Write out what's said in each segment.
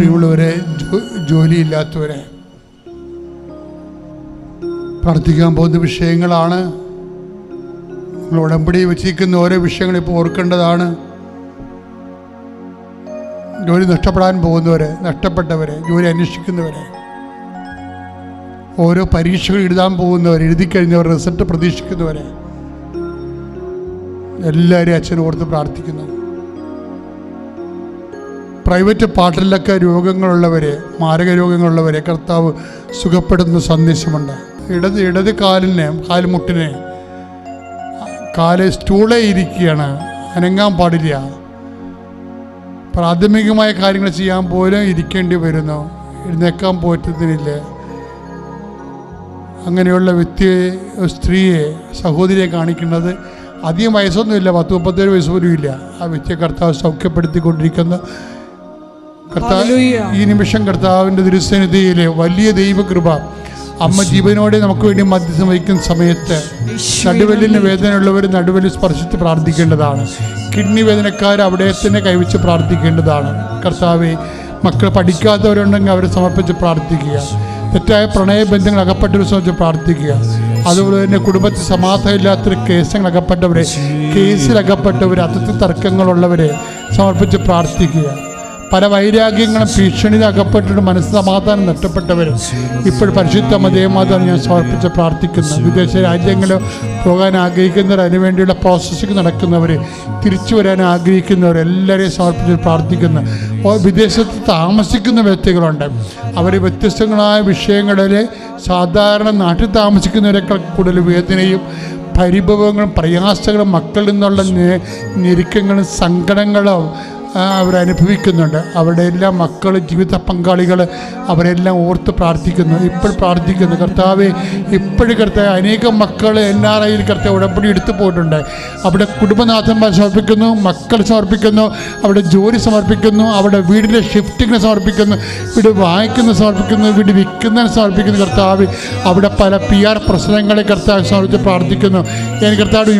പ്രിയമുള്ളവരെ, ജോലിയില്ലാത്തവരെ, പ്രാർത്ഥിക്കാൻ പോകുന്ന വിഷയങ്ങളാണ്. നിങ്ങൾ ഉടമ്പടി വെച്ചിരിക്കുന്ന ഓരോ വിഷയങ്ങൾ ഇപ്പോൾ ഓർക്കേണ്ടതാണ്. ജോലി നഷ്ടപ്പെടാൻ പോകുന്നവരെ, നഷ്ടപ്പെട്ടവരെ, ജോലി അന്വേഷിക്കുന്നവരെ, ഓരോ പരീക്ഷകൾ എഴുതാൻ പോകുന്നവർ, എഴുതിക്കഴിഞ്ഞവർ, റിസൾട്ട് പ്രതീക്ഷിക്കുന്നവരെ എല്ലാവരെയും അച്ഛൻ ഓർത്ത് പ്രാർത്ഥിക്കുന്നു. പ്രൈവറ്റ് പാർട്ടിലൊക്കെ രോഗങ്ങളുള്ളവരെ, മാരക രോഗങ്ങളുള്ളവരെ കർത്താവ് സുഖപ്പെടുത്തുന്ന സന്ദേശമുണ്ട്. ഇടത് കാൽമുട്ടിനെ സ്റ്റൂളേ ഇരിക്കുകയാണ്, അനങ്ങാൻ പാടില്ല. പ്രാഥമികമായ കാര്യങ്ങൾ ചെയ്യാൻ പോലും ഇരിക്കേണ്ടി വരുന്നു, എഴുന്നേക്കാൻ പറ്റുന്നില്ല. അങ്ങനെയുള്ള വ്യക്തിയെ, സ്ത്രീയെ, സഹോദരിയെ കാണിക്കുന്നത് അധികം വയസ്സൊന്നുമില്ല, 10-37 വയസ്സ് പോലും ഇല്ല. ആ വ്യക്തിയെ കർത്താവ് സൗഖ്യപ്പെടുത്തിക്കൊണ്ടിരിക്കുന്ന കർത്താവ് ഈ നിമിഷം കർത്താവിൻ്റെ തിരുസന്നിധിയിലെ വലിയ ദൈവകൃപ അമ്മ ജീവനോടെ നമുക്ക് വേണ്ടി മധ്യസ്ഥം വഹിക്കുന്ന സമയത്ത് നടുവെല്ലിന് വേദനയുള്ളവർ നടുവെല്ല് സ്പർശിച്ച് പ്രാർത്ഥിക്കേണ്ടതാണ്. കിഡ്നി വേദനക്കാർ അവിടെ തന്നെ കൈവച്ച് പ്രാർത്ഥിക്കേണ്ടതാണ്. കർത്താവെ, മക്കൾ പഠിക്കാത്തവരുണ്ടെങ്കിൽ അവരെ സമർപ്പിച്ച് പ്രാർത്ഥിക്കുക. തെറ്റായ പ്രണയബന്ധങ്ങൾ അകപ്പെട്ടവരെ സമർപ്പിച്ച് പ്രാർത്ഥിക്കുക. അതുപോലെ തന്നെ കുടുംബത്തിൽ സമാധാനമില്ലാത്തൊരു കേസിലകപ്പെട്ടവരെ, കേസിലകപ്പെട്ടവരെ, അതിർത്തി തർക്കങ്ങളുള്ളവരെ സമർപ്പിച്ച് പ്രാർത്ഥിക്കുക. പല വൈരാഗ്യങ്ങളും ഭീഷണിയിൽ അകപ്പെട്ടിട്ട് മനസ്സമാധാനം നഷ്ടപ്പെട്ടവരും ഇപ്പോൾ പരിശുദ്ധ ദേവമാതാവിനെ ഞാൻ സമർപ്പിച്ച് പ്രാർത്ഥിക്കുന്നു. വിദേശ രാജ്യങ്ങളിൽ പോകാൻ ആഗ്രഹിക്കുന്നവർ, അതിനുവേണ്ടിയുള്ള പ്രോസസ്സിങ് നടക്കുന്നവർ, തിരിച്ചു വരാൻ ആഗ്രഹിക്കുന്നവർ എല്ലാവരെയും സമർപ്പിച്ച് പ്രാർത്ഥിക്കുന്നു. വിദേശത്ത് താമസിക്കുന്ന വ്യക്തികളുണ്ട്, അവർ വ്യത്യസ്തങ്ങളായ വിഷയങ്ങളിൽ സാധാരണ നാട്ടിൽ താമസിക്കുന്നവരെക്കാൾ കൂടുതൽ വേദനയും പരിഭവങ്ങളും പ്രയാസങ്ങളും മക്കളിൽ നിന്നുള്ള ഞെരുക്കങ്ങളും സങ്കടങ്ങളും അവരനുഭവിക്കുന്നുണ്ട്. അവരുടെ എല്ലാം മക്കൾ, ജീവിത പങ്കാളികൾ, അവരെല്ലാം ഓർത്ത് പ്രാർത്ഥിക്കുന്നു. ഇപ്പോൾ പ്രാർത്ഥിക്കുന്നു, കർത്താവെ, ഇപ്പോഴും കർത്താവ് അനേകം മക്കൾ NRIയിൽ കർത്താവ് ഉടമ്പടി എടുത്തു പോയിട്ടുണ്ട്. അവിടെ കുടുംബനാഥന്മാർ സമർപ്പിക്കുന്നു, മക്കൾ സമർപ്പിക്കുന്നു, അവിടെ ജോലി സമർപ്പിക്കുന്നു, അവിടെ വീടിൻ്റെ ഷിഫ്റ്റിങ്ങിന് സമർപ്പിക്കുന്നു, വീട് വാങ്ങിക്കുന്ന സമർപ്പിക്കുന്നു, വീട് വിൽക്കുന്നതിന് സമർപ്പിക്കുന്നു. കർത്താവ്, അവിടെ പല PR പ്രശ്നങ്ങളെ കർത്താവ് സമർപ്പിച്ച് പ്രാർത്ഥിക്കുന്നു. എനിക്ക് കർത്താവ്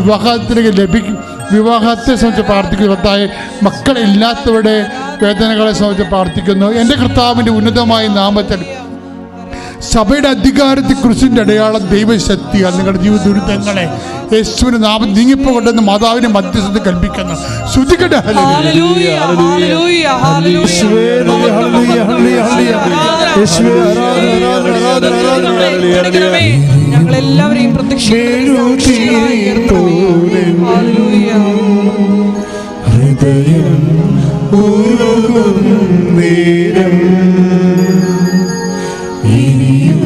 വിവാഹത്തെ സംബന്ധിച്ച് പ്രാർത്ഥിക്കുന്നു. കർത്താവ്, മക്കളില്ലാത്തവരുടെ വേദനകളെ സംബന്ധിച്ച് പ്രാർത്ഥിക്കുന്നു. എൻ്റെ കർത്താവിൻ്റെ ഉന്നതമായ നാമത്തിൽ സഭയുടെ അധികാരത്തെ കുറിച്ചിൻ്റെ അടയാളം ദൈവശക്തിയാണ്. നിങ്ങളുടെ ജീവിത ദുരിതങ്ങളെ യേശുവിന്റെ നാമം നീങ്ങിപ്പോകട്ടെന്ന് മാതാവിനെ മധ്യസ്ഥത കൽപ്പിക്കുന്നു. ശ്രുതിക്കട്ടെ. ഞങ്ങളെല്ലാവരെയും ഹൃദയം ഉരുകും നേരം ഇനിയും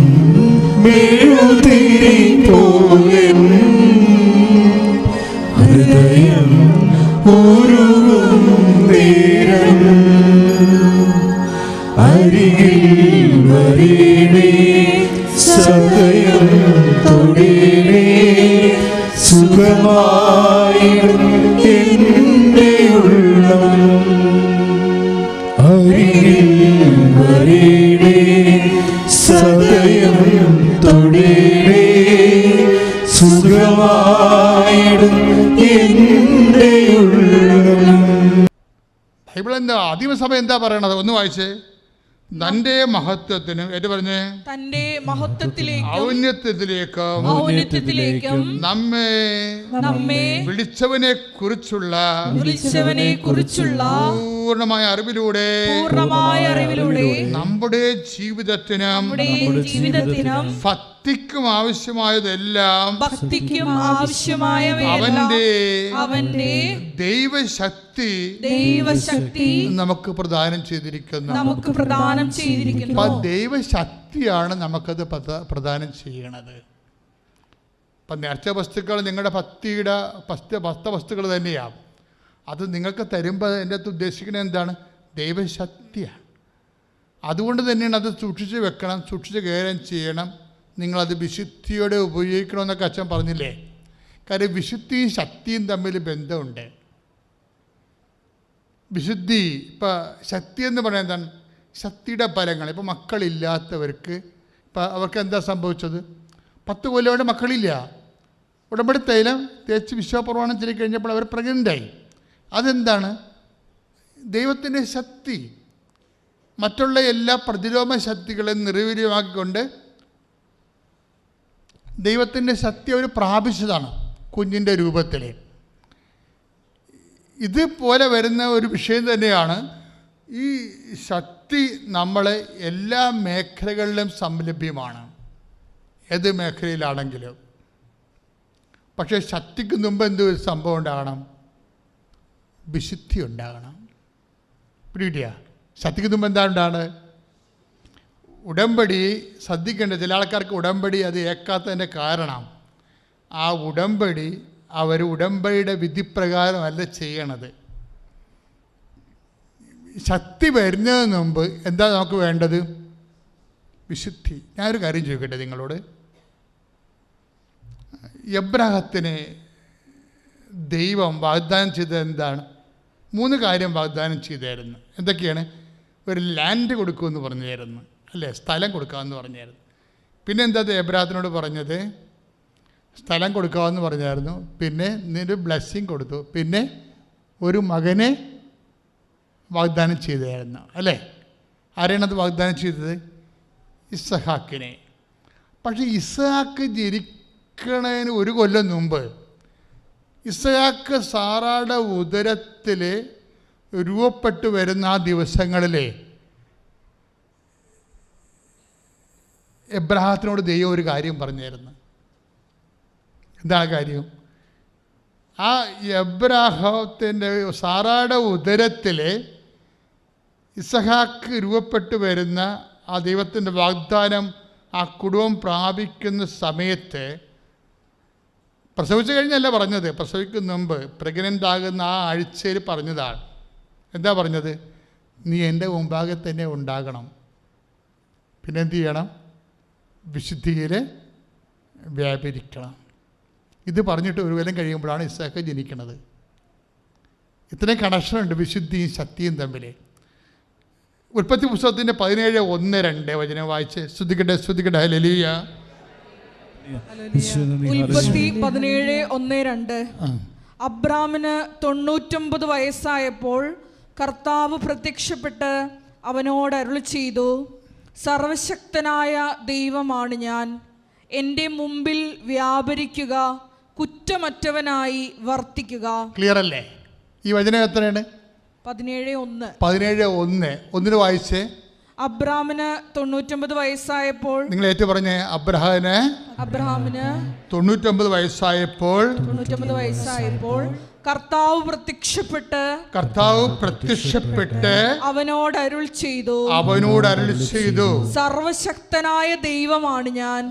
മെഴുതിരി പോലെ ഹൃദയം ഉരുകും നേരം അരികിൽ വരീണേ സദയം തൊടീണേ സുഖമായിടും എൻ്റെ ഉള്ളം അരികിൽ വരീണേ സദയം തൊടീണേ സുഖമായിടും എൻ്റെ ഉള്ളം. ബൈബിൾ എന്താ, ആദിമസഭ എന്താ പറയണത്? ഒന്ന് വായിച്ചേ. തന്റെ മഹത്വത്തിനും ഏറ്റു പറഞ്ഞേ, തന്റെ മഹത്വത്തിലേക്കും ഔന്നത്യത്തിലേക്കും നമ്മെ വിളിച്ചവനെ കുറിച്ചുള്ള പൂർണ്ണമായ അറിവിലൂടെ നമ്മുടെ ജീവിതത്തിനും ഭക്തിക്കും ആവശ്യമായതെല്ലാം അവന്റെ ദൈവശക്തി നമുക്ക് പ്രദാനം ചെയ്തിരിക്കുന്നു. ദൈവശക്തിയാണ് നമുക്കത് പ്രദാനം ചെയ്യണത്. ഇപ്പം നേർച്ച വസ്തുക്കൾ നിങ്ങളുടെ ഭക്തിയുടെ വസ്തുവസ്തുക്കൾ തന്നെയാണ്. അത് നിങ്ങൾക്ക് തരുമ്പോൾ എൻ്റെ അടുത്ത് ഉദ്ദേശിക്കുന്നത് എന്താണ്? ദൈവശക്തിയാണ്. അതുകൊണ്ട് തന്നെയാണ് അത് സൂക്ഷിച്ച് വെക്കണം, സൂക്ഷിച്ച് കൈകാര്യം ചെയ്യണം. നിങ്ങളത് വിശുദ്ധിയോടെ ഉപയോഗിക്കണമെന്നൊക്കെ അച്ഛൻ പറഞ്ഞില്ലേ? കാര്യം വിശുദ്ധിയും ശക്തിയും തമ്മിൽ ബന്ധമുണ്ട്. വിശുദ്ധി, ഇപ്പം ശക്തി എന്ന് പറയുന്നത് എന്താണ്? ശക്തിയുടെ ഫലങ്ങൾ. ഇപ്പോൾ മക്കളില്ലാത്തവർക്ക് ഇപ്പം അവർക്ക് എന്താ സംഭവിച്ചത്? 10 കൊല്ലം മക്കളില്ല, ഉടമ്പടി തൈലം തേച്ച് വിശ്വപ്രമാണം ചെയ്ത് കഴിഞ്ഞപ്പോൾ അവർ പ്രഗ്നൻ്റായി. അതെന്താണ്? ദൈവത്തിൻ്റെ ശക്തി. മറ്റുള്ള എല്ലാ പ്രതിലോമ ശക്തികളെയും നിർവീര്യമാക്കിക്കൊണ്ട് ദൈവത്തിൻ്റെ ശക്തി അവർ പ്രാപിച്ചതാണ് കുഞ്ഞിൻ്റെ രൂപത്തിൽ. ഇതുപോലെ വരുന്ന ഒരു വിഷയം തന്നെയാണ് ഈ ശക്തി നമ്മളെ എല്ലാ മേഖലകളിലും സംലഭ്യമാണ്, ഏത് മേഖലയിലാണെങ്കിലും. പക്ഷേ ശക്തിക്ക് മുമ്പ് എന്തൊരു സംഭവം ഉണ്ടാകണം? വിശുദ്ധി ഉണ്ടാകണം. പിടികിട്ടിയ? ശക്തിക്ക് മുമ്പ് എന്താ ഉണ്ടാകണം? ഉടമ്പടി ശ്രദ്ധിക്കേണ്ട. ചില ആൾക്കാർക്ക് ഉടമ്പടി അത് ഏക്കാത്തതിൻ്റെ കാരണം ആ ഉടമ്പടി അവർ ഉടമ്പടിയുടെ വിധിപ്രകാരമല്ല ചെയ്യണത്. ശക്തി വരുന്നതിന് മുമ്പ് എന്താ നമുക്ക് വേണ്ടത്? വിശുദ്ധി. ഞാനൊരു കാര്യം ചോദിക്കട്ടെ നിങ്ങളോട്. എബ്രാഹത്തിന് ദൈവം വാഗ്ദാനം ചെയ്തത് എന്താണ്? 3 കാര്യം വാഗ്ദാനം ചെയ്തായിരുന്നു. എന്തൊക്കെയാണ്? ഒരു ലാൻഡ് കൊടുക്കുമെന്ന് പറഞ്ഞായിരുന്നു, അല്ലേ? സ്ഥലം കൊടുക്കാമെന്ന് പറഞ്ഞായിരുന്നു. പിന്നെ എന്താ എബ്രാഹത്തിനോട് പറഞ്ഞത്? സ്ഥലം കൊടുക്കാമെന്ന് പറഞ്ഞായിരുന്നു. പിന്നെ നിന്റെ ബ്ലെസ്സിങ് കൊടുത്തു. പിന്നെ ഒരു മകനെ വാഗ്ദാനം ചെയ്തായിരുന്നു, അല്ലേ? ആരെയാണത് വാഗ്ദാനം ചെയ്തത്? ഇസ്ഹാക്കിനെ. പക്ഷേ ഇസ്ഹാക്ക് ജനിക്കണതിന് 1 കൊല്ലം മുമ്പ് ഇസ്ഹാക്ക് സാറായുടെ ഉദരത്തിൽ രൂപപ്പെട്ടു വരുന്ന ആ ദിവസങ്ങളിൽ എബ്രാഹത്തിനോട് ദൈവം ഒരു കാര്യം പറഞ്ഞായിരുന്നു. എന്താണ് കാര്യം? ആ എബ്രാഹത്തിൻ്റെ സാറായുടെ ഉദരത്തിൽ ഇസ്ഹാക്ക് രൂപപ്പെട്ടു വരുന്ന ആ ദൈവത്തിൻ്റെ വാഗ്ദാനം ആ കുടുംബം പ്രാപിക്കുന്ന സമയത്ത്, പ്രസവിച്ചു കഴിഞ്ഞല്ല പറഞ്ഞത്, പ്രസവിക്കുന്ന മുമ്പ് പ്രഗ്നൻ്റ് ആകുന്ന ആ ആഴ്ചയിൽ പറഞ്ഞതാണ്. എന്താ പറഞ്ഞത്? നീ എൻ്റെ മുമ്പാകെ തന്നെ ഉണ്ടാകണം. പിന്നെ എന്ത് ചെയ്യണം? വിശുദ്ധിയിൽ വ്യാപരിക്കണം. ഇത് പറഞ്ഞിട്ട് 1 കൊല്ലം കഴിയുമ്പോഴാണ് ഇസ്ഹാക്ക് ജനിക്കുന്നത്. ഇത്രയും കണക്ഷനുണ്ട് വിശുദ്ധിയും ശക്തിയും തമ്മിൽ. ഉൽപ്പത്തി പുസ്തകത്തിൻ്റെ 17:1-2 വചനം വായിച്ച് സ്തുതിക്കട്ടെ. ഹല്ലേലൂയ. ഉൽപ്പത്തി 17:1-2. അബ്രാമിന് 99 വയസ്സായപ്പോൾ കർത്താവ് പ്രത്യക്ഷപ്പെട്ട് അവനോട് അരുളി ചെയ്തു, സർവശക്തനായ ദൈവമാണ് ഞാൻ, എൻ്റെ മുമ്പിൽ വ്യാപരിക്കുക, കുറ്റമറ്റവനായി വർത്തിക്കുക. ക്ലിയർ അല്ലേ? ഈ വചനം എത്രയാണ്? 17:1. 17:1. ഒന്നിന് വായിച്ചേ. അബ്രാമിന് 99 വയസ്സായപ്പോൾ. നിങ്ങൾ ഏറ്റു പറഞ്ഞേ. അബ്രാമിന് 99 വയസ്സായപ്പോൾ കർത്താവ് പ്രത്യക്ഷപ്പെട്ട് അവനോട് അരുൾ ചെയ്തു, സർവശക്തനായ ദൈവമാണ് ഞാൻ,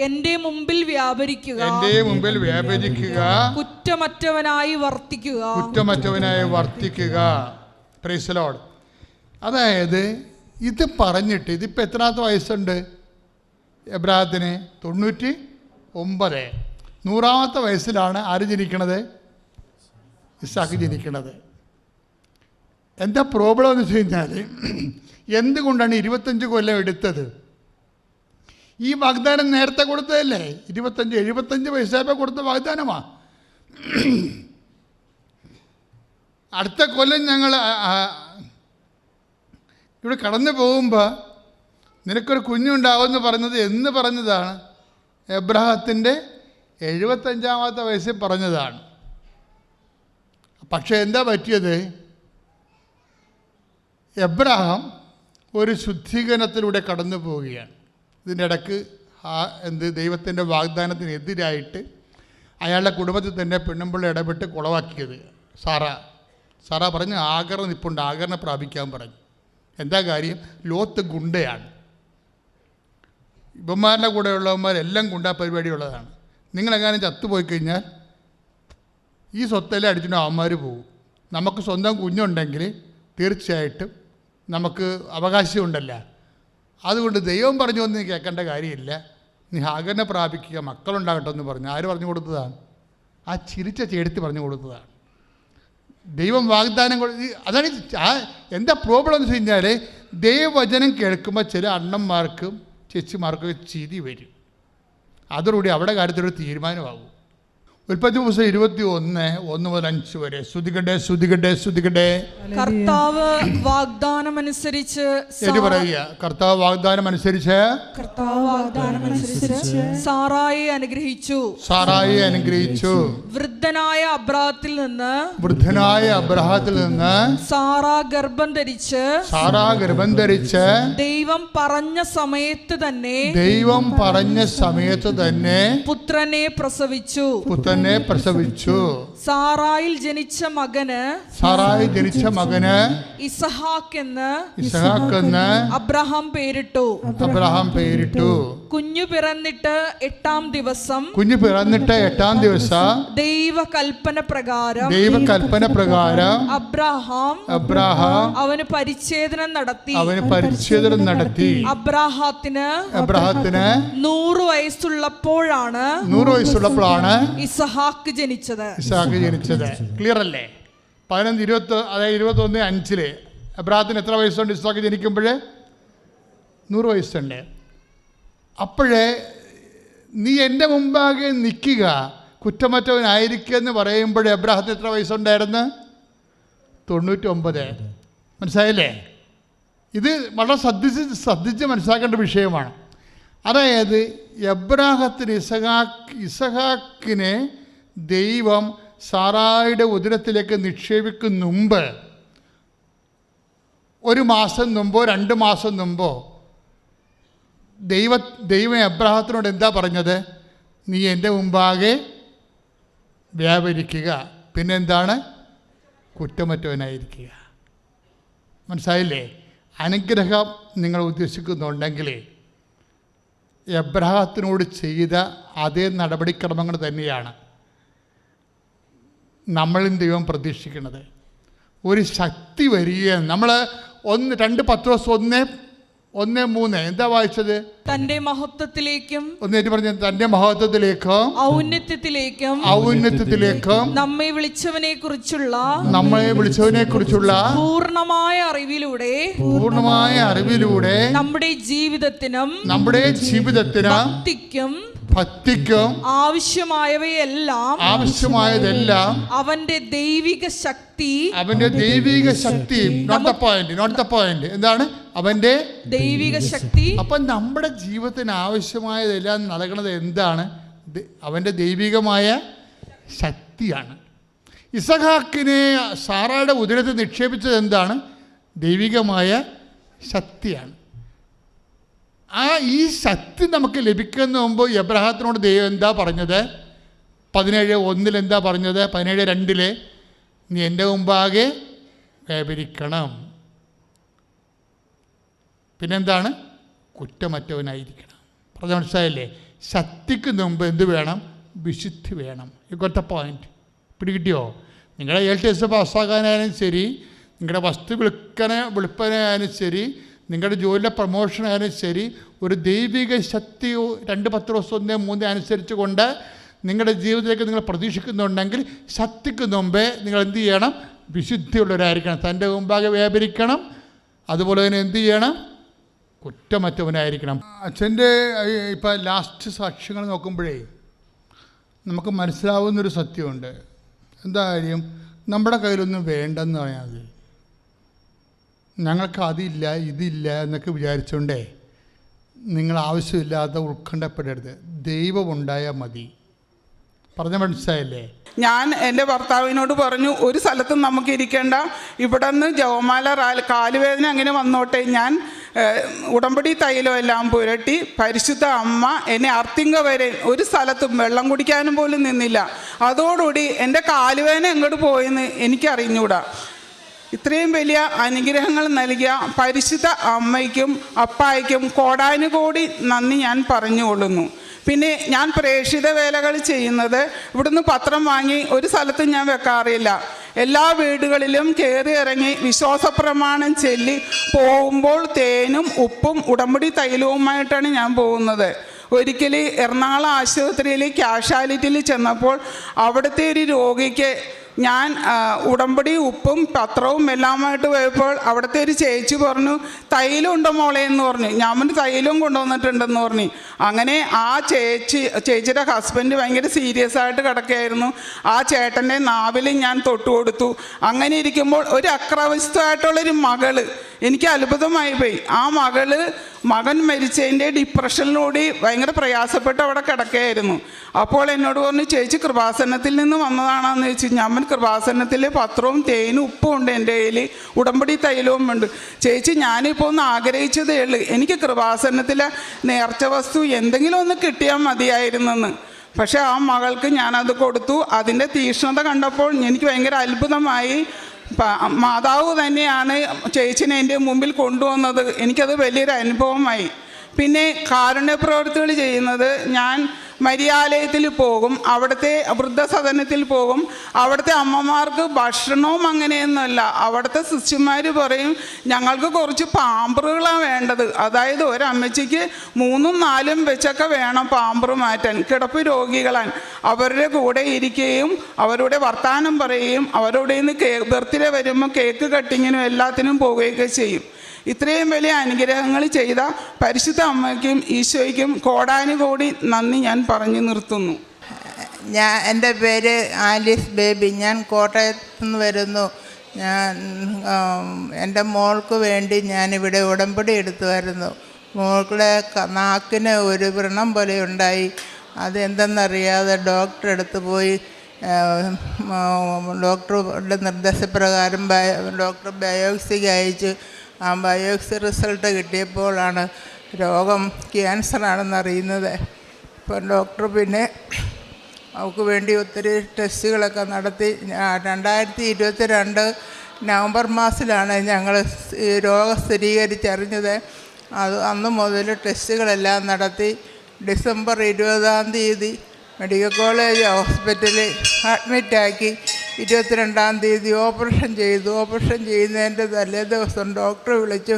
എൻ്റെ മുമ്പിൽ വ്യാപരിക്കുക, കുറ്റമറ്റവനായി വർത്തിക്കുക. Praise the lord. അതായത് ഇത് പറഞ്ഞിട്ട് ഇതിപ്പോൾ എത്രാമത്തെ വയസ്സുണ്ട് എബ്രാഹത്തിന്? 99. 100ാമത്തെ വയസ്സിലാണ് ആര് ജനിക്കണത്? ഇസ്ഹാക്ക് ജനിക്കണത്. എന്താ പ്രോബ്ലം എന്ന് വെച്ച് കഴിഞ്ഞാൽ, എന്തുകൊണ്ടാണ് 25 കൊല്ലം എടുത്തത്? ഈ വാഗ്ദാനം നേരത്തെ കൊടുത്തതല്ലേ? 75 വയസ്സായപ്പോൾ കൊടുത്ത വാഗ്ദാനമാണ്. അടുത്ത കൊല്ലം ഞങ്ങൾ ഇവിടെ കടന്നു പോകുമ്പോൾ നിനക്കൊരു കുഞ്ഞുണ്ടാവുമെന്ന് പറഞ്ഞത് എന്ന് പറഞ്ഞതാണ്? എബ്രാഹത്തിൻ്റെ 75ാമത്തെ വയസ്സിൽ പറഞ്ഞതാണ്. പക്ഷേ എന്താ പറ്റിയത്? എബ്രാഹാം ഒരു ശുദ്ധീകരണത്തിലൂടെ കടന്നു പോവുകയാണ്. ഇതിൻ്റെ ഇടയ്ക്ക് ദൈവത്തിൻ്റെ വാഗ്ദാനത്തിനെതിരായിട്ട് അയാളുടെ കുടുംബത്തിൽ തന്നെ പെണ്ണുമ്പിള്ള ഇടപെട്ട് കുളവാക്കിയത് സാറ പറഞ്ഞ് ആഗർ നിപ്പുണ്ട്, ആഗറിനെ പ്രാപിക്കാൻ പറഞ്ഞു. എന്താ കാര്യം? ലോത്ത് ഗുണ്ടയാണ്. ഇവന്മാരുടെ കൂടെ ഉള്ളവന്മാരെല്ലാം ഗുണ്ടാ പരിപാടിയുള്ളതാണ്. നിങ്ങളെങ്ങാനും ചത്തുപോയി കഴിഞ്ഞാൽ ഈ സ്വത്തെല്ലാം അടിച്ചിട്ട് അവന്മാർ പോകും. നമുക്ക് സ്വന്തം കുഞ്ഞുണ്ടെങ്കിൽ തീർച്ചയായിട്ടും നമുക്ക് അവകാശമുണ്ടല്ല. അതുകൊണ്ട് ദൈവം പറഞ്ഞു വന്ന് കേൾക്കേണ്ട കാര്യമില്ല, നീ ഹാഗറിനെ പ്രാപിക്കുക, മക്കളുണ്ടാകട്ടെ എന്ന് പറഞ്ഞു. ആര് പറഞ്ഞു കൊടുത്തതാണ്? ആ ചിരിച്ച ചേർത്തി പറഞ്ഞു കൊടുത്തതാണ്. ദൈവം വാഗ്ദാനം അതാണ്. എന്താ പ്രോബ്ലം എന്ന് വെച്ച് കഴിഞ്ഞാൽ, ദൈവവചനം കേൾക്കുമ്പോൾ ചില അണ്ണന്മാർക്കും ചേച്ചിമാർക്കും ചിരി വരും. അതോടുകൂടി അവിടെ കാര്യത്തിലൊരു തീരുമാനമാകും. ഉൽപ്പത്തി പുസ്തകം 21:1-5 വരെ. സ്തുതിക്കട്ടെ, സ്തുതിക്കട്ടെ, സ്തുതിക്കട്ടെ. കർത്താവ് വാഗ്ദാനമനുസരിച്ച് പറയുക. കർത്താവ് വാഗ്ദാനമനുസരിച്ച് സാറായെ അനുഗ്രഹിച്ചു. വൃദ്ധനായ അബ്രാഹത്തിൽ നിന്ന് സാറാ ഗർഭം ധരിച്ച് ദൈവം പറഞ്ഞ സമയത്ത് തന്നെ പുത്രനെ പ്രസവിച്ചു. സാറായിൽ ജനിച്ച മകന് ഇസഹാക്ക് എന്ന് അബ്രഹാം പേരിട്ടു. കുഞ്ഞു പിറന്നിട്ട് എട്ടാം ദിവസം ദൈവകൽപ്പന പ്രകാരം അബ്രഹാം അവന് പരിച്ഛേദനം നടത്തി. അബ്രഹാത്തിന് 100 വയസ്സുള്ളപ്പോഴാണ് ഇസഹാക്ക് ജനിച്ചത്. ക്ലിയർ അല്ലേ? 21:5 അബ്രഹാത്തിന് എത്ര വയസ്സുണ്ട്? ഇസ്ഹാക്ക് ജനിക്കുമ്പോൾ 100 വയസ്സുണ്ട്. അപ്പോഴേ നീ എൻ്റെ മുമ്പാകെ നിൽക്കുക, കുറ്റമറ്റവനായിരിക്കുക എന്ന് പറയുമ്പോഴേ അബ്രഹാത്തിന് എത്ര വയസ്സുണ്ടായിരുന്നു? 99. മനസ്സിലായില്ലേ? ഇത് വളരെ ശ്രദ്ധിച്ച് മനസ്സിലാക്കേണ്ട വിഷയമാണ്. അതായത് എബ്രാഹത്തിന് ഇസഹാക്കിനെ ദൈവം സാറായുടെ ഉദരത്തിലേക്ക് നിക്ഷേപിക്കുന്ന മുമ്പ് 1 മാസം മുമ്പോ 2 മാസം മുമ്പോ ദൈവം എബ്രാഹത്തിനോട് എന്താ പറഞ്ഞത്? നീ എൻ്റെ മുമ്പാകെ വ്യാപരിക്കുക, പിന്നെന്താണ്? കുറ്റമറ്റവനായിരിക്കുക. മനസ്സിലായില്ലേ? അനുഗ്രഹം നിങ്ങൾ ഉദ്ദേശിക്കുന്നുണ്ടെങ്കിൽ എബ്രാഹത്തിനോട് ചെയ്ത അതേ നടപടിക്രമങ്ങൾ തന്നെയാണ് നമ്മളും ദൈവം പ്രതീക്ഷിക്കുന്നത്. ഒരു ശക്തി വരികയാണ്. നമ്മൾ 2 പത്രോസ് 1:3 എന്താ വായിച്ചത്? തന്റെ മഹത്വത്തിലേക്കും തന്റെ മഹത്വത്തിലേക്കും ഔന്നത്യത്തിലേക്കും നമ്മെ വിളിച്ചവനെ കുറിച്ചുള്ള പൂർണ്ണമായ അറിവിലൂടെ നമ്മുടെ ജീവിതത്തിനും ഭക്തിക്കും ആവശ്യമായതെല്ലാം അവന്റെ ദൈവിക ശക്തി നോട്ട് ദ പോയിന്റ് എന്താണ്? അവന്റെ ദൈവിക ശക്തി. അപ്പം നമ്മുടെ ജീവിതത്തിന് ആവശ്യമായതെല്ലാം നൽകണത് എന്താണ്? അവന്റെ ദൈവികമായ ശക്തിയാണ്. ഇസഹാക്കിനെ സാറായുടെ ഉദരത്തിൽ നിക്ഷേപിച്ചത് എന്താണ്? ദൈവികമായ ശക്തിയാണ്. ഈ ശക്തി നമുക്ക് ലഭിക്കുന്ന മുമ്പ് എബ്രാഹത്തിനോട് ദൈവം എന്താ പറഞ്ഞത്? 17:1 എന്താ പറഞ്ഞത്? 17:2 നീ എൻ്റെ മുമ്പാകെ വ്യാപരിക്കണം, പിന്നെന്താണ്? കുറ്റമറ്റവനായിരിക്കണം. പറഞ്ഞ മനസ്സിലായില്ലേ? ശക്തിക്ക് മുമ്പ് എന്ത് വേണം? വിശുദ്ധി വേണം. ഇക്കൊറ്റ പോയിന്റ് പിടികിട്ടിയോ? നിങ്ങളുടെ LTS പാസ്സാകാനായാലും ശരി, നിങ്ങളുടെ വസ്തു വിൽപ്പനയായാലും ശരി, നിങ്ങളുടെ ജോലിയുടെ പ്രൊമോഷനായാലും ശരി, ഒരു ദൈവിക ശക്തി 2 പത്രോസ് 1:3 അനുസരിച്ച് കൊണ്ട് നിങ്ങളുടെ ജീവിതത്തിലേക്ക് നിങ്ങൾ പ്രതീക്ഷിക്കുന്നുണ്ടെങ്കിൽ ശക്തിക്ക് മുമ്പേ നിങ്ങൾ എന്ത് ചെയ്യണം? വിശുദ്ധിയുള്ളവരായിരിക്കണം. തൻ്റെ മുമ്പാകെ വ്യാപരിക്കണം. അതുപോലെ തന്നെ എന്ത് ചെയ്യണം? കുറ്റമറ്റവനായിരിക്കണം. അച്ഛൻ്റെ ഇപ്പം ലാസ്റ്റ് സാക്ഷ്യങ്ങൾ നോക്കുമ്പോഴേ നമുക്ക് മനസ്സിലാവുന്നൊരു സത്യമുണ്ട്. എന്താ കാര്യം? നമ്മുടെ കയ്യിലൊന്നും വേണ്ടെന്ന് പറയാൻ മതി. ഞങ്ങൾക്ക് അതില്ല ഇതില്ല എന്നൊക്കെ വിചാരിച്ചുകൊണ്ടേ നിങ്ങൾ ആവശ്യമില്ലാതെ ഉത്കണ്ഠപ്പെടരുത്. ദൈവമുണ്ടായാൽ മതി. പറഞ്ഞ മനസ്സിലായില്ലേ? ഞാൻ എൻ്റെ ഭർത്താവിനോട് പറഞ്ഞു, ഒരു സ്ഥലത്തും നമുക്ക് ഇരിക്കേണ്ട, ഇവിടെ നിന്ന് ജവമാല കാലുവേദന അങ്ങനെ വന്നോട്ടെ, ഞാൻ ഉടമ്പടി തൈലം എല്ലാം പുരട്ടി പരിശുദ്ധ അമ്മ എന്നെ അർത്തിങ്ക വരെ ഒരു സ്ഥലത്തും വെള്ളം കുടിക്കാനും പോലും നിന്നില്ല. അതോടുകൂടി എൻ്റെ കാലുവേദന എങ്ങോട്ട് പോയെന്ന് എനിക്കറിഞ്ഞൂടാ. ഇത്രയും വലിയ അനുഗ്രഹങ്ങൾ നൽകിയ പരിശുദ്ധ അമ്മയ്ക്കും അപ്പായ്ക്കും കോടാനുകോടി നന്ദി ഞാൻ പറഞ്ഞുകൊള്ളുന്നു. പിന്നെ ഞാൻ പ്രേക്ഷിത വേലകൾ ചെയ്യുന്നത് ഇവിടുന്ന് പത്രം വാങ്ങി ഒരു സ്ഥലത്തും ഞാൻ വെക്കാറില്ല. എല്ലാ വീടുകളിലും കയറി ഇറങ്ങി വിശ്വാസപ്രമാണം ചൊല്ലി പോകുമ്പോൾ തേനും ഉപ്പും ഉടമ്പടി തൈലവുമായിട്ടാണ് ഞാൻ പോകുന്നത്. ഒരിക്കൽ എറണാകുളം ആശുപത്രിയിൽ കാഷ്വാലിറ്റിയിൽ ചെന്നപ്പോൾ അവിടുത്തെ ഒരു രോഗിക്ക് ഞാൻ ഉടമ്പടി ഉപ്പും പത്രവും എല്ലാമായിട്ട് പോയപ്പോൾ അവിടുത്തെ ഒരു ചേച്ചി പറഞ്ഞു, തൈലം ഉണ്ടോ മോളെ എന്ന് പറഞ്ഞു. ഞാൻ പറഞ്ഞു തൈലവും കൊണ്ടുവന്നിട്ടുണ്ടെന്ന് പറഞ്ഞു. അങ്ങനെ ആ ചേച്ചിയുടെ ഹസ്ബൻഡ് ഭയങ്കര സീരിയസ് ആയിട്ട് കിടക്കുകയായിരുന്നു. ആ ചേട്ടൻ്റെ നാവിൽ ഞാൻ തൊട്ടു കൊടുത്തു. അങ്ങനെ ഇരിക്കുമ്പോൾ ഒരു അക്രവസ്ഥമായിട്ടുള്ളൊരു മകള്, എനിക്ക് അത്ഭുതമായി പോയി. ആ മകൻ മരിച്ചതിൻ്റെ ഡിപ്രഷനിലൂടെ ഭയങ്കര പ്രയാസപ്പെട്ട് അവിടെ കിടക്കുകയായിരുന്നു. അപ്പോൾ എന്നോട് പറഞ്ഞു, ചേച്ചി കൃപാസനത്തിൽ നിന്ന് വന്നതാണെന്ന് ചോദിച്ചു. ഞാൻ കൃപാസനത്തിൽ പത്രവും തേനും ഉപ്പും ഉണ്ട് എൻ്റെ കയ്യിൽ, ഉടമ്പടി തൈലവും ഉണ്ട്. ചേച്ചി ഞാനിപ്പോൾ ഒന്ന് ആഗ്രഹിച്ചതേ ഉള്ളൂ, എനിക്ക് കൃപാസനത്തിലെ നേർച്ച വസ്തു എന്തെങ്കിലും ഒന്ന് കിട്ടിയാൽ മതിയായിരുന്നെന്ന്. പക്ഷേ ആ മകൾക്ക് ഞാനത് കൊടുത്തു. അതിൻ്റെ തീക്ഷ്ണത കണ്ടപ്പോൾ എനിക്ക് ഭയങ്കര അത്ഭുതമായി. മാതാവ് തന്നെയാണ് ചേച്ചിനെ എൻ്റെ മുമ്പിൽ കൊണ്ടുവന്നത്. എനിക്കത് വലിയൊരു അനുഭവമായി. പിന്നെ കാരുണ്യ പ്രവൃത്തികൾ ചെയ്യുന്നത്, ഞാൻ മരിയാലയത്തിൽ പോകും, അവിടുത്തെ വൃദ്ധസദനത്തിൽ പോകും. അവിടുത്തെ അമ്മമാർക്ക് ഭക്ഷണവും അങ്ങനെയൊന്നുമല്ല. അവിടുത്തെ സിസ്റ്റർമാർ പറയും, ഞങ്ങൾക്ക് കുറച്ച് പാമ്പറുകളാണ് വേണ്ടത്. അതായത് ഒരമ്മച്ചിക്ക് 3-4 വെച്ചൊക്കെ വേണം പാമ്പർ മാറ്റാൻ, കിടപ്പ് രോഗികളാൻ. അവരുടെ കൂടെ ഇരിക്കുകയും അവരുടെ വർത്തമാനം പറയുകയും അവരുടെ നിന്ന് ബർത്ത്ഡേ വരുമ്പോൾ കേക്ക് കട്ടിങ്ങിനും എല്ലാത്തിനും പോവുകയൊക്കെ ചെയ്യും. ഇത്രയും വലിയ അനുഗ്രഹങ്ങൾ ചെയ്ത പരിശുദ്ധ അമ്മയ്ക്കും ഈശോയ്ക്കും കോടാനുകോടി നന്ദി ഞാൻ പറഞ്ഞു നിർത്തുന്നു. എൻ്റെ പേര് ആലീസ് ബേബി. ഞാൻ കോട്ടയത്ത് നിന്ന് വരുന്നു. ഞാൻ എൻ്റെ മോൾക്ക് വേണ്ടി ഞാനിവിടെ ഉടമ്പടി എടുത്തുമായിരുന്നു. മോളുടെ നാക്കിന് ഒരു വ്രണം പോലെ ഉണ്ടായി. അതെന്തെന്നറിയാതെ ഡോക്ടറെ അടുത്ത് പോയി. ഡോക്ടറുടെ നിർദ്ദേശപ്രകാരം ഡോക്ടർ ബയോപ്സിക്ക് അയച്ചു. ആ ബയോപ്സി റിസൾട്ട് കിട്ടിയപ്പോഴാണ് രോഗം ക്യാൻസറാണെന്നറിയുന്നത്. ഇപ്പം ഡോക്ടർ പിന്നെ അവൾക്ക് വേണ്ടി ഒത്തിരി ടെസ്റ്റുകളൊക്കെ നടത്തി. 2022 നവംബർ മാസത്തിലാണ് ഞങ്ങൾ രോഗം സ്ഥിരീകരിച്ചറിഞ്ഞത്. അന്ന് മുതൽ ടെസ്റ്റുകളെല്ലാം നടത്തി. ഡിസംബർ 20 മെഡിക്കൽ കോളേജ് ഹോസ്പിറ്റലിൽ അഡ്മിറ്റാക്കി. 22 ഓപ്പറേഷൻ ചെയ്തു. ഓപ്പറേഷൻ ചെയ്യുന്നതിൻ്റെ തലേ ദിവസം ഡോക്ടറെ വിളിച്ചു.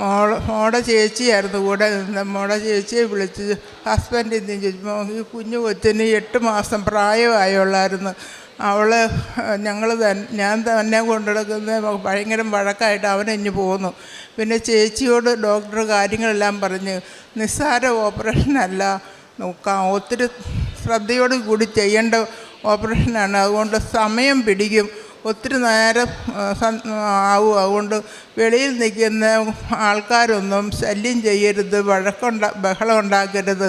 മോടെ ചേച്ചിയായിരുന്നു കൂടെ നിന്ന്. മോടെ ചേച്ചിയെ വിളിച്ച് ഹസ്ബൻഡിൽ നിന്ന് ചോദിച്ചു, ഈ കുഞ്ഞു കൊച്ചിന് 8 മാസം പ്രായമായുള്ളായിരുന്നു. ഞാൻ തന്നെ കൊണ്ടുനടക്കുന്നത് ഭയങ്കര വഴക്കായിട്ട് അവനെഞ്ഞു പോന്നു. പിന്നെ ചേച്ചിയോട് ഡോക്ടർ കാര്യങ്ങളെല്ലാം പറഞ്ഞ്, നിസ്സാര ഓപ്പറേഷനല്ല, ഒത്തിരി ശ്രദ്ധയോട് കൂടി ചെയ്യേണ്ട ഓപ്പറേഷനാണ്, അതുകൊണ്ട് സമയം പിടിക്കും, ഒത്തിരി നേരം ആവും. അതുകൊണ്ട് വെളിയിൽ നിൽക്കുന്ന ആൾക്കാരൊന്നും ശല്യം ചെയ്യരുത്, ബഹളം ഉണ്ടാക്കരുത്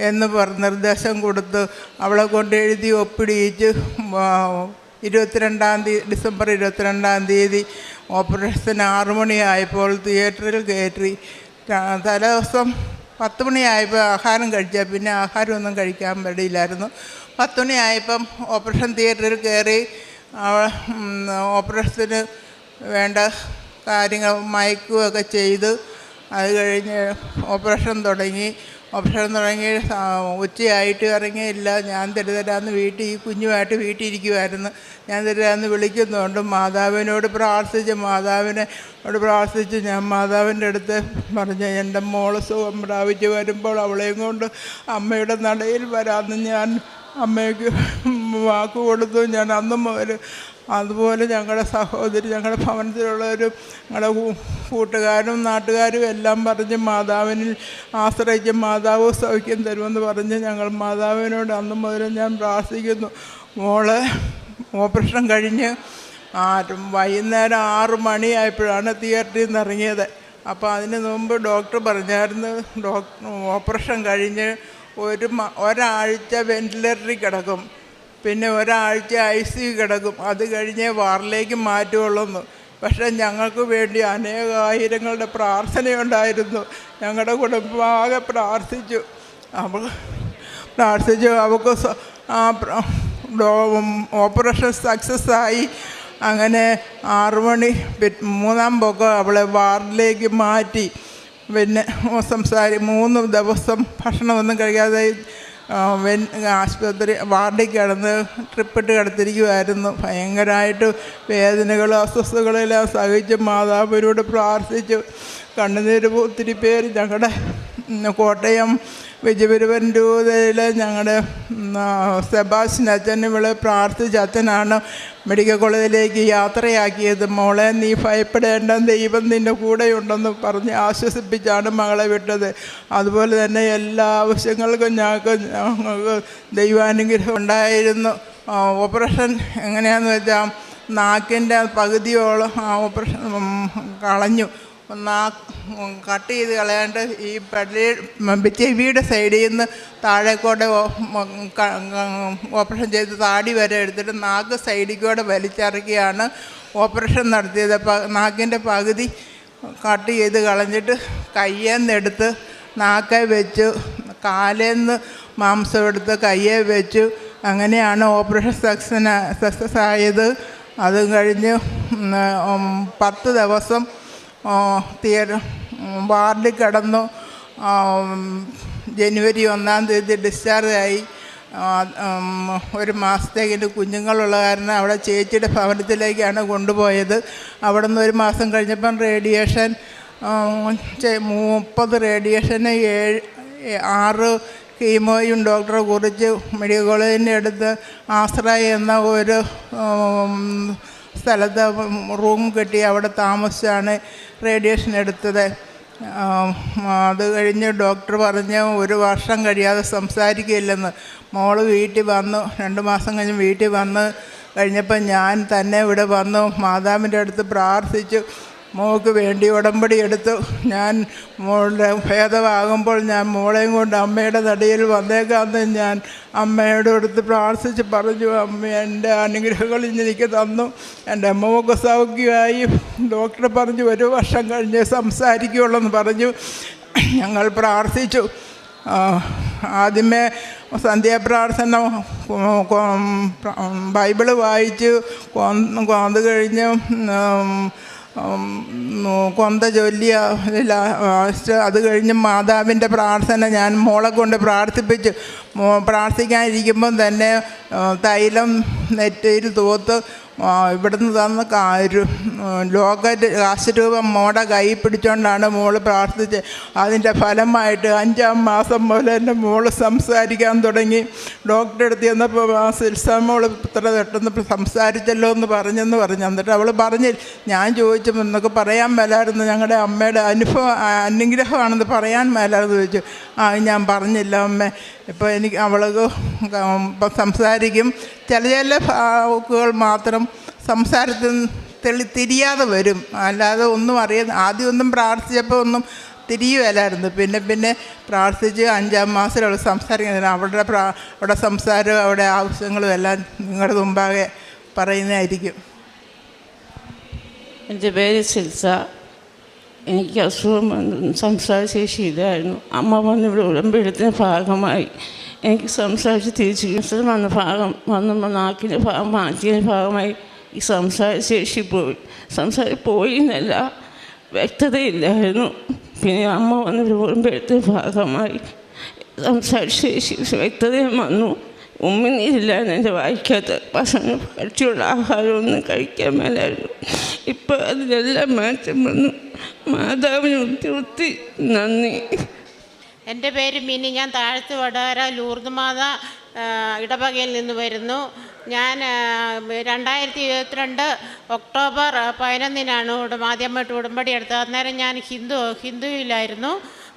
എന്ന് നിർദ്ദേശം കൊടുത്ത് അവളെ കൊണ്ട് എഴുതി ഒപ്പിടിയിച്ച് ഡിസംബർ 22 ഓപ്പറേഷൻ 6 മണിയായപ്പോൾ തിയേറ്ററിൽ കയറ്റി. തലേദിവസം 10 മണിയായപ്പോൾ ആഹാരം കഴിച്ചാൽ പിന്നെ ആഹാരമൊന്നും കഴിക്കാൻ പറ്റില്ലായിരുന്നു. 10 മണിയായപ്പം ഓപ്പറേഷൻ തിയേറ്ററിൽ കയറി. ഓപ്പറേഷന് വേണ്ട കാര്യങ്ങൾ മയക്കുകയൊക്കെ ചെയ്ത് അത് കഴിഞ്ഞ് ഓപ്പറേഷൻ തുടങ്ങി. ഉച്ചയായിട്ട് ഇറങ്ങിയില്ല. ഞാൻ തരുതരാന്ന് ഈ കുഞ്ഞുമായിട്ട് വീട്ടിൽ ഇരിക്കുമായിരുന്നു. ഞാൻ തരുതരാന്ന് വിളിക്കുന്നുണ്ട്. മാതാവിനോട് പ്രാർത്ഥിച്ച് ഞാൻ മാതാവിൻ്റെ അടുത്ത് പറഞ്ഞ്, എൻ്റെ മോള് സുഖം പ്രാപിച്ച് വരുമ്പോൾ അവളെയും കൊണ്ട് അമ്മയുടെ നടയിൽ വരാമെന്ന് ഞാൻ അമ്മയ്ക്ക് വാക്ക് കൊടുത്തു. ഞാൻ അന്നും മുതൽ അതുപോലെ ഞങ്ങളുടെ സഹോദരി, ഞങ്ങളുടെ ഭവനത്തിലുള്ളവരും ഞങ്ങളുടെ കൂട്ടുകാരും നാട്ടുകാരും എല്ലാം പറഞ്ഞ് മാതാവിനിൽ ആശ്രയിച്ച് മാതാവ് സൗഖ്യം തരുമെന്ന് പറഞ്ഞ് ഞങ്ങൾ മാതാവിനോട് അന്ന് മുതൽ ഞാൻ പ്രാർത്ഥിക്കുന്നു. മോള് ഓപ്പറേഷൻ കഴിഞ്ഞ് വൈകുന്നേരം 6 മണിയായപ്പോഴാണ് തിയേറ്ററിൽ നിന്ന് ഇറങ്ങിയത്. അപ്പോൾ അതിന് മുമ്പ് ഡോക്ടർ പറഞ്ഞായിരുന്നു, ഓപ്പറേഷൻ കഴിഞ്ഞ് ഒരാഴ്ച വെൻറ്റിലേറ്ററിൽ കിടക്കും, പിന്നെ ഒരാഴ്ച ICU കിടക്കും, അത് കഴിഞ്ഞേ വാറിലേക്ക് മാറ്റുകയുള്ളൂ. പക്ഷേ ഞങ്ങൾക്ക് വേണ്ടി അനേകായിരങ്ങളുടെ പ്രാർത്ഥനയുണ്ടായിരുന്നു. ഞങ്ങളുടെ കുടുംബമാകെ പ്രാർത്ഥിച്ചു. അവൾക്ക് ഓപ്പറേഷൻ സക്സസ്സായി. അങ്ങനെ 6 മണി 3-ാം പൊക്കം അവളെ വാർഡിലേക്ക് മാറ്റി. പിന്നെ 3 ദിവസം ഭക്ഷണമൊന്നും കഴിക്കാതെ ആശുപത്രി വാർഡിൽ കിടന്ന് ട്രിപ്പിട്ട് കിടത്തിരിക്കുമായിരുന്നു. ഭയങ്കരമായിട്ട് വേദനകളും അസ്വസ്ഥതകളെല്ലാം സഹിച്ച് മാതാവിനോട് പ്രാർത്ഥിച്ചു. കണ്ണുനീര് ഒത്തിരി പേര് ഞങ്ങളുടെ കോട്ടയം വിജയപുരം രൂപതയിൽ ഞങ്ങളുടെ സെബാസ്റ്റ്യൻ അച്ഛൻ ഇവളെ പ്രാർത്ഥിച്ച അച്ഛനാണ് മെഡിക്കൽ കോളേജിലേക്ക് യാത്രയാക്കിയത്. മോളെ നീ ഭയപ്പെടേണ്ട, ദൈവം നിൻ്റെ കൂടെയുണ്ടെന്ന് പറഞ്ഞ് ആശ്വസിപ്പിച്ചാണ് മകളെ വിട്ടത്. അതുപോലെ തന്നെ എല്ലാ ആവശ്യങ്ങൾക്കും ഞങ്ങൾക്ക് ദൈവാനുഗ്രഹം ഉണ്ടായിരുന്നു. ഓപ്പറേഷൻ എങ്ങനെയാണെന്ന് വെച്ചാൽ നാക്കിൻ്റെ പകുതിയോളം ഓപ്പറേഷൻ കളഞ്ഞു. കട്ട് ചെയ്ത് കളയാണ്ട് ഈ ചെവിയുടെ സൈഡിൽ നിന്ന് താഴേക്കോടെ ഓപ്പറേഷൻ ചെയ്ത് താടി വരെ എടുത്തിട്ട് നാക്ക് സൈഡിൽ കൂടെ വലിച്ചിറക്കിയാണ് ഓപ്പറേഷൻ നടത്തിയത്. നാക്കിൻ്റെ പകുതി കട്ട് ചെയ്ത് കളഞ്ഞിട്ട് കയ്യേന്നെടുത്ത് നാക്കെ വെച്ചു, കാലേന്ന് മാംസം എടുത്ത് കയ്യെ വെച്ചു. അങ്ങനെയാണ് ഓപ്പറേഷൻ സക്സസ് ആയത്. അത് കഴിഞ്ഞ് 10 ദിവസം വാർഡിൽ കിടന്നു. ജനുവരി 1-ാം തീയതി ഡിസ്ചാർജായി. 1 മാസത്തേക്ക് കുഞ്ഞുങ്ങളുള്ള കാരണം അവിടെ ചേച്ചിയുടെ ഭവനത്തിലേക്കാണ് കൊണ്ടുപോയത്. അവിടെ നിന്ന് 1 മാസം കഴിഞ്ഞപ്പം റേഡിയേഷൻ 30 റേഡിയേഷന് 6 കീമോയും ഡോക്ടറെ കുറിച്ച് മെഡിക്കൽ കോളേജിൻ്റെ അടുത്ത് ആശ്രയ എന്ന ഒരു സ്ഥലത്ത് റൂം കെട്ടി അവിടെ താമസിച്ചാണ് റേഡിയേഷൻ എടുത്തത്. അത് കഴിഞ്ഞ് ഡോക്ടർ പറഞ്ഞ് 1 വർഷം കഴിയാതെ സംസാരിക്കില്ലെന്ന്. മോള് വീട്ടിൽ വന്നു. 2 മാസം കഴിഞ്ഞ് വീട്ടിൽ വന്ന് കഴിഞ്ഞപ്പോൾ ഞാൻ തന്നെ ഇവിടെ വന്നു മാതാവിൻ്റെ അടുത്ത് പ്രാർത്ഥിച്ചു. മോൾക്ക് വേണ്ടി ഉടമ്പടി എടുത്തു. ഞാൻ മോളുടെ ഭേദമാകുമ്പോൾ ഞാൻ മോളെയും കൊണ്ട് അമ്മയുടെ നടിയിൽ വന്നേക്കാമെന്ന് ഞാൻ അമ്മയോട് അടുത്ത് പ്രാർത്ഥിച്ച് പറഞ്ഞു. അമ്മ എൻ്റെ അനുഗ്രഹങ്ങൾ എനിക്ക് തന്നു. എൻ്റെ മോൾക്ക് സൗഖ്യമായി. ഡോക്ടർ പറഞ്ഞു 1 വർഷം കഴിഞ്ഞ് സംസാരിക്കുകയുള്ളൂ എന്ന് പറഞ്ഞു. ഞങ്ങൾ പ്രാർത്ഥിച്ചു. ആദ്യമേ സന്ധ്യാപ്രാർത്ഥന, ബൈബിള് വായിച്ച് അത് കഴിഞ്ഞ് കൊന്ത ചൊല്ലിയ. അത് കഴിഞ്ഞ് മാതാവിൻ്റെ പ്രാർത്ഥന ഞാൻ മോളെ കൊണ്ട് പ്രാർത്ഥിപ്പിച്ചു. പ്രാർത്ഥിക്കാനിരിക്കുമ്പം തന്നെ തൈലം നെറ്റിയിൽ തൂത്ത് ഇവിടുന്ന് തന്ന ലോകറ്റ് കാശരൂപം മോടെ കൈ പിടിച്ചുകൊണ്ടാണ് മോള് പ്രാർത്ഥിച്ചത്. അതിൻ്റെ ഫലമായിട്ട് 5-ാം മാസം മുതൽ എൻ്റെ മോള് സംസാരിക്കാൻ തുടങ്ങി. ഡോക്ടറെ അടുത്ത് ചെന്നപ്പോൾ സിൽസാമോൾ ഇത്ര പെട്ടെന്ന് സംസാരിച്ചല്ലോ എന്ന് പറഞ്ഞു. എന്നിട്ട് അവൾ പറഞ്ഞില്ല. ഞാൻ ചോദിച്ചു എന്നൊക്കെ പറയാൻ മേലായിരുന്നു, ഞങ്ങളുടെ അമ്മയുടെ അനുഗ്രഹമാണെന്ന് പറയാൻ മേലായിരുന്നു ചോദിച്ചു. ഞാൻ പറഞ്ഞില്ല അമ്മ. ഇപ്പോൾ എനിക്ക് അവൾക്ക് ഇപ്പം സംസാരിക്കും. ചില വാക്കുകൾ മാത്രം സംസാരത്തിൽ തിരിയാതെ വരും. അല്ലാതെ ഒന്നും ആദ്യമൊന്നും പ്രാർത്ഥിച്ചപ്പോൾ ഒന്നും തിരിയുമല്ലായിരുന്നു. പിന്നെ പ്രാർത്ഥിച്ച് 5-ാം മാസത്തിൽ അവൾ സംസാരിക്കുന്നത്. അവിടെ സംസാരവും അവിടെ ആവശ്യങ്ങളും എല്ലാം നിങ്ങളുടെ മുമ്പാകെ പറയുന്നതായിരിക്കും. എൻ്റെ പേര് സിൽസ. എനിക്ക് അസുഖം സംസാരശേഷി ഇല്ലായിരുന്നു. അമ്മ വന്ന് ഇവിടെ ഉടമ്പെടുത്തിന് ഭാഗമായി എനിക്ക് സംസാരിച്ച് തിരിച്ചു വന്ന ഭാഗം വന്നപ്പോൾ നാക്കിൻ്റെ ഭാഗം മാറ്റിയതിൻ്റെ ഭാഗമായി ഈ സംസാരശേഷി പോയി എന്നല്ല, വ്യക്തതയില്ലായിരുന്നു. പിന്നെ അമ്മ വന്ന് ഇവിടെ ഉടമ്പെടുത്തിന് ഭാഗമായി സംസാരശേഷി വ്യക്തതയും വന്നു. ഉമ്മിനീരില്ലായിരുന്നു എൻ്റെ വായിക്കാത്ത. ഭക്ഷണം കട്ടിയുള്ള ആഹാരമൊന്നും കഴിക്കാൻ മേലായിരുന്നു. ഇപ്പോൾ അതിലെല്ലാം മാറ്റം വന്നു. മാതാവിന് ഒത്തിരി നന്ദി. എൻ്റെ പേര് മിനി. ഞാൻ താഴത്ത് വടകര ലൂർദ് മാത ഇടവകയിൽ നിന്ന് വരുന്നു. ഞാൻ 2022 ഒക്ടോബർ 11-നാണ് ആദ്യമായിട്ട് ഉടമ്പടി എടുത്തത്. അന്നേരം ഞാൻ ഹിന്ദുവിലായിരുന്നു.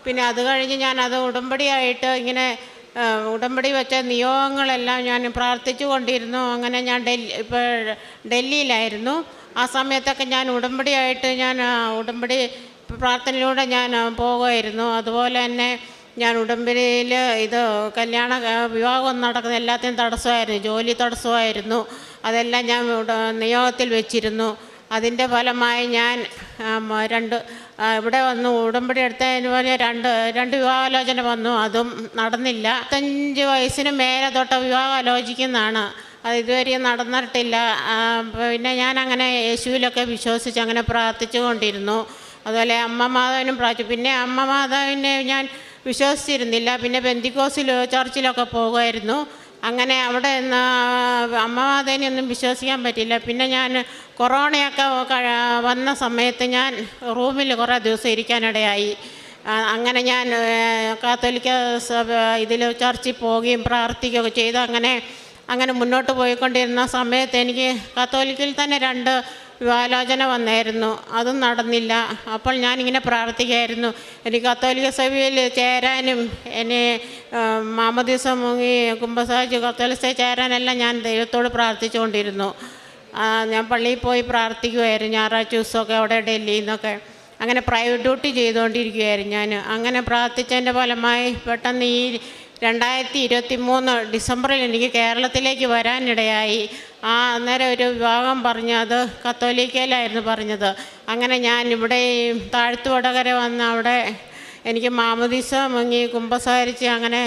പിന്നെ അത് കഴിഞ്ഞ് ഞാനത് ഉടമ്പടിയായിട്ട് ഇങ്ങനെ ഉടമ്പടി വെച്ച നിയോഗങ്ങളെല്ലാം ഞാൻ പ്രാർത്ഥിച്ചു കൊണ്ടിരുന്നു. അങ്ങനെ ഞാൻ ഡൽഹിയിലായിരുന്നു. ആ സമയത്തൊക്കെ ഞാൻ ഉടമ്പടിയായിട്ട് ഉടമ്പടി പ്രാർത്ഥനയിലൂടെ ഞാൻ പോകുമായിരുന്നു. അതുപോലെ തന്നെ ഞാൻ ഉടമ്പടിയിൽ വിവാഹം നടക്കുന്ന എല്ലാത്തിനും തടസ്സമായിരുന്നു. ജോലി തടസ്സമായിരുന്നു. അതെല്ലാം ഞാൻ നിയോഗത്തിൽ വെച്ചിരുന്നു. അതിൻ്റെ ഫലമായി ഞാൻ ഇവിടെ വന്നു ഉടമ്പടി എടുത്തതിന് പോലെ രണ്ട് വിവാഹാലോചന വന്നു. അതും നടന്നില്ല. 25 വയസ്സിന് മേലെ തൊട്ട് വിവാഹം ആലോചിക്കുന്നതാണ്. അത് ഇതുവരെ നടന്നിട്ടില്ല. പിന്നെ ഞാനങ്ങനെ യേശുവിലൊക്കെ വിശ്വസിച്ച് അങ്ങനെ പ്രാർത്ഥിച്ചു കൊണ്ടിരുന്നു. അതുപോലെ അമ്മ മാതാവിനും പ്രാർത്ഥിച്ചു. പിന്നെ അമ്മ മാതാവിനെ ഞാൻ വിശ്വസിച്ചിരുന്നില്ല. പിന്നെ പെന്തിക്കോസിൽ ചർച്ചിലൊക്കെ പോകുമായിരുന്നു. അങ്ങനെ അവിടെ അമ്മ മാതാവിനെ ഒന്നും വിശ്വസിക്കാൻ പറ്റില്ല. പിന്നെ ഞാൻ കൊറോണയൊക്കെ വന്ന സമയത്ത് ഞാൻ റൂമിൽ കുറേ ദിവസം ഇരിക്കാനിടയായി. അങ്ങനെ ഞാൻ കാത്തോലിക്ക സഭ ഇതിൽ ചർച്ചിൽ പോവുകയും പ്രാർത്ഥിക്കുകയൊക്കെ ചെയ്ത് അങ്ങനെ മുന്നോട്ട് പോയിക്കൊണ്ടിരുന്ന സമയത്ത് എനിക്ക് കത്തോലിക്കയിൽ തന്നെ 2 വിവാഹാലോചന വന്നായിരുന്നു. അതും നടന്നില്ല. അപ്പോൾ ഞാനിങ്ങനെ പ്രാർത്ഥിക്കുകയായിരുന്നു, എനിക്ക് കത്തോലിക്ക സഭയിൽ ചേരാനും എന്നെ മാമോദീസ മുങ്ങി കുമ്പസാരിച്ച് കത്തോലിക്ക ചേരാനെല്ലാം ഞാൻ ദൈവത്തോട് പ്രാർത്ഥിച്ചുകൊണ്ടിരുന്നു. ഞാൻ പള്ളിയിൽ പോയി പ്രാർത്ഥിക്കുമായിരുന്നു ഞായറാഴ്ച ദിവസമൊക്കെ അവിടെ ഡൽഹിയിൽ നിന്നൊക്കെ. അങ്ങനെ പ്രൈവറ്റ് ഡ്യൂട്ടി ചെയ്തുകൊണ്ടിരിക്കുകയായിരുന്നു ഞാൻ. അങ്ങനെ പ്രാർത്ഥിച്ചതിൻ്റെ ഫലമായി പെട്ടെന്ന് ഈ 2023 ഡിസംബറിൽ എനിക്ക് കേരളത്തിലേക്ക് വരാനിടയായി. അന്നേരം ഒരു വിവാഹം പറഞ്ഞു, അത് കത്തോലിക്കയിലായിരുന്നു പറഞ്ഞത്. അങ്ങനെ ഞാൻ ഇവിടെ താഴ്ത്തുവടകര വന്ന് അവിടെ എനിക്ക് മാമോദീസ മുങ്ങി കുമ്പസാരിച്ച് അങ്ങനെ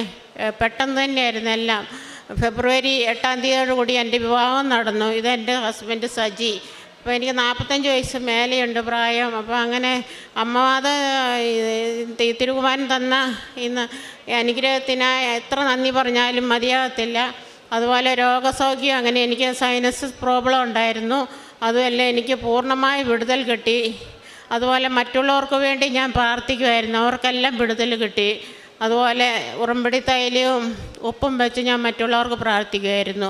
പെട്ടെന്ന് തന്നെയായിരുന്നു എല്ലാം. ഫെബ്രുവരി 8-ാം തീയതിയോടുകൂടി എൻ്റെ വിവാഹം നടന്നു. ഇതെൻ്റെ ഹസ്ബൻഡ് സജി. അപ്പോൾ എനിക്ക് 45 വയസ്സ് മേലെയുണ്ട് പ്രായം. അപ്പോൾ അങ്ങനെ അമ്മവാദ തിരുകുമാരൻ തന്ന ഇന്ന് അനുഗ്രഹത്തിനായി എത്ര നന്ദി പറഞ്ഞാലും മതിയാകത്തില്ല. അതുപോലെ രോഗസൗഖ്യം, അങ്ങനെ എനിക്ക് സൈനസ് പ്രോബ്ലം ഉണ്ടായിരുന്നു, അതുമല്ല എനിക്ക് പൂർണ്ണമായി വിടുതൽ കിട്ടി. അതുപോലെ മറ്റുള്ളവർക്ക് വേണ്ടി ഞാൻ പ്രാർത്ഥിക്കുമായിരുന്നു, അവർക്കെല്ലാം വിടുതൽ കിട്ടി. അതുപോലെ ഉടമ്പടി തൈലവും ഉപ്പും വെച്ച് ഞാൻ മറ്റുള്ളവർക്ക് പ്രാർത്ഥിക്കുമായിരുന്നു.